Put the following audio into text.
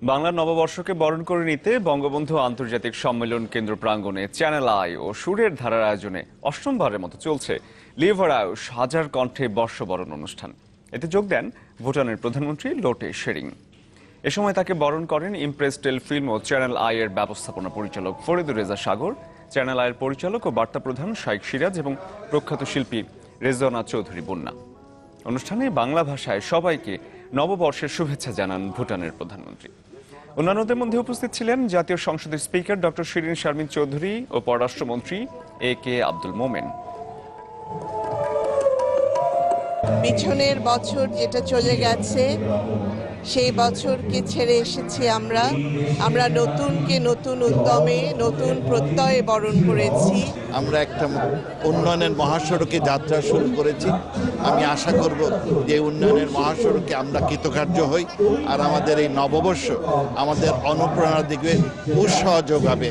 বাংলা নববর্ষকে বরণ করে নিতে বঙ্গবন্ধু আন্তর্জাতিক সম্মেলন কেন্দ্র প্রাঙ্গণে চ্যানেল আই ও সুরের ধারার আয়োজনে অষ্টমবারের মতো চলছে লিভার আয়ুষ হাজার কণ্ঠে বর্ষবরণ অনুষ্ঠান। এতে যোগ দেন ভুটানের প্রধানমন্ত্রী লোটে শেরিং। এ সময় তাকে বরণ করেন ইমপ্রেস টেলিফিল্ম ও চ্যানেল আই এর ব্যবস্থাপনা পরিচালক ফরিদুর রেজা সাগর, চ্যানেল আই এর পরিচালক ও বার্তা প্রধান শাইখ সিরাজ এবং প্রখ্যাত শিল্পী রেজওয়ানা চৌধুরী বন্যা। অনুষ্ঠানে বাংলা ভাষায় সবাইকে নববর্ষের শুভেচ্ছা জানান ভুটানের প্রধানমন্ত্রী। অন্যান্যদের মধ্যে উপস্থিত ছিলেন জাতীয় সংসদের স্পিকার ডক্টর শিরিন শারমিন চৌধুরী ও পররাষ্ট্রমন্ত্রী এ কে আব্দুল মোমেন। পিছনের বছর যেটা চলে গেছে সেই বছরকে ছেড়ে এসেছি আমরা নতুনকে নতুন উদ্যমে নতুন প্রত্যয়ে বরণ করেছি। আমরা একটা উন্নয়নের মহাসড়কে যাত্রা শুরু করেছি। আমি আশা করব যে উন্নয়নের মহাসড়কে আমরা কৃতকার্য হই আর আমাদের এই নববর্ষ আমাদের অনুপ্রেরণার দিকে উৎসাহ যোগাবে।